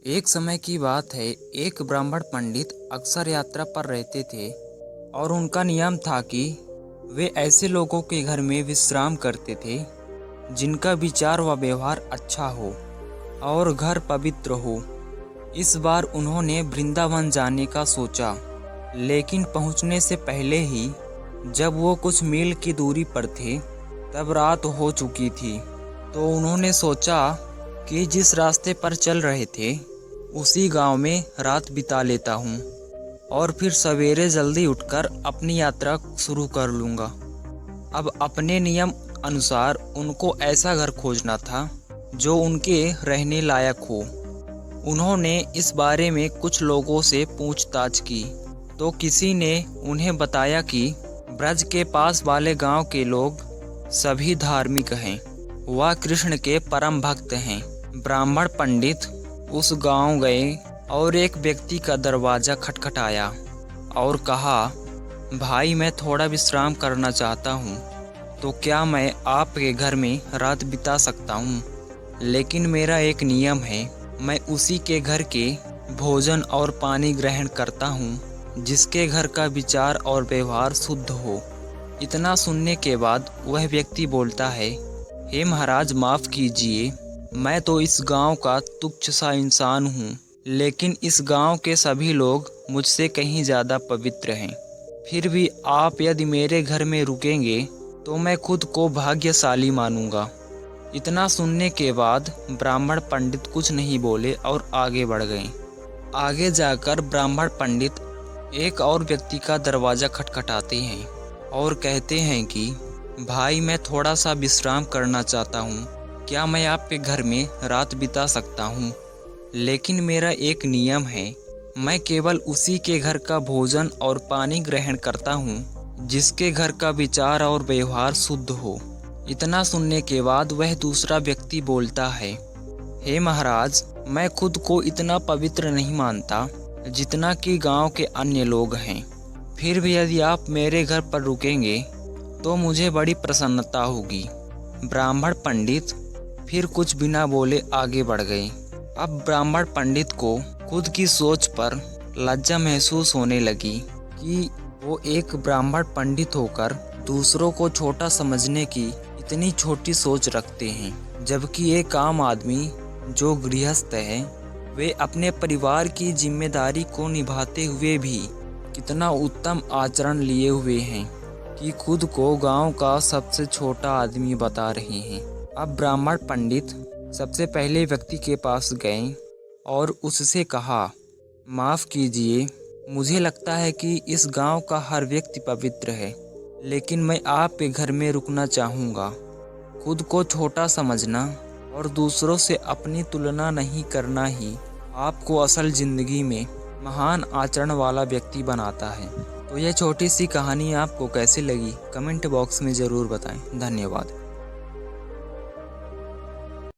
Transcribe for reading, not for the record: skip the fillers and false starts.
एक समय की बात है। एक ब्राह्मण पंडित अक्सर यात्रा पर रहते थे और उनका नियम था कि वे ऐसे लोगों के घर में विश्राम करते थे जिनका विचार व व्यवहार अच्छा हो और घर पवित्र हो। इस बार उन्होंने वृंदावन जाने का सोचा, लेकिन पहुंचने से पहले ही जब वो कुछ मील की दूरी पर थे तब रात हो चुकी थी। तो उन्होंने सोचा कि जिस रास्ते पर चल रहे थे उसी गांव में रात बिता लेता हूं और फिर सवेरे जल्दी उठकर अपनी यात्रा शुरू कर लूँगा। अब अपने नियम अनुसार उनको ऐसा घर खोजना था जो उनके रहने लायक हो। उन्होंने इस बारे में कुछ लोगों से पूछताछ की तो किसी ने उन्हें बताया कि ब्रज के पास वाले गांव के लोग सभी धार्मिक हैं, वह कृष्ण के परम भक्त हैं। ब्राह्मण पंडित उस गांव गए और एक व्यक्ति का दरवाज़ा खटखटाया और कहा, भाई मैं थोड़ा विश्राम करना चाहता हूँ, तो क्या मैं आपके घर में रात बिता सकता हूँ? लेकिन मेरा एक नियम है, मैं उसी के घर के भोजन और पानी ग्रहण करता हूँ जिसके घर का विचार और व्यवहार शुद्ध हो। इतना सुनने के बाद वह व्यक्ति बोलता है, हे महाराज माफ़ कीजिए, मैं तो इस गांव का तुच्छ सा इंसान हूँ, लेकिन इस गांव के सभी लोग मुझसे कहीं ज़्यादा पवित्र हैं। फिर भी आप यदि मेरे घर में रुकेंगे तो मैं खुद को भाग्यशाली मानूंगा। इतना सुनने के बाद ब्राह्मण पंडित कुछ नहीं बोले और आगे बढ़ गए। आगे जाकर ब्राह्मण पंडित एक और व्यक्ति का दरवाज़ा खटखटाते हैं और कहते हैं कि भाई मैं थोड़ा सा विश्राम करना चाहता हूँ, क्या मैं आपके घर में रात बिता सकता हूँ? लेकिन मेरा एक नियम है, मैं केवल उसी के घर का भोजन और पानी ग्रहण करता हूँ जिसके घर का विचार और व्यवहार शुद्ध हो। इतना सुनने के बाद वह दूसरा व्यक्ति बोलता है, हे महाराज मैं खुद को इतना पवित्र नहीं मानता जितना कि गांव के अन्य लोग हैं। फिर भी यदि आप मेरे घर पर रुकेंगे तो मुझे बड़ी प्रसन्नता होगी। ब्राह्मण पंडित फिर कुछ बिना बोले आगे बढ़ गए। अब ब्राह्मण पंडित को खुद की सोच पर लज्जा महसूस होने लगी कि वो एक ब्राह्मण पंडित होकर दूसरों को छोटा समझने की इतनी छोटी सोच रखते हैं, जबकि एक आम आदमी जो गृहस्थ है वे अपने परिवार की जिम्मेदारी को निभाते हुए भी कितना उत्तम आचरण लिए हुए हैं कि खुद को गांव का सबसे छोटा आदमी बता रहे हैं। अब ब्राह्मण पंडित सबसे पहले व्यक्ति के पास गए और उससे कहा, माफ़ कीजिए, मुझे लगता है कि इस गांव का हर व्यक्ति पवित्र है, लेकिन मैं आपके घर में रुकना चाहूँगा। खुद को छोटा समझना और दूसरों से अपनी तुलना नहीं करना ही आपको असल ज़िंदगी में महान आचरण वाला व्यक्ति बनाता है। तो यह छोटी सी कहानी आपको कैसी लगी कमेंट बॉक्स में ज़रूर बताएं। धन्यवाद।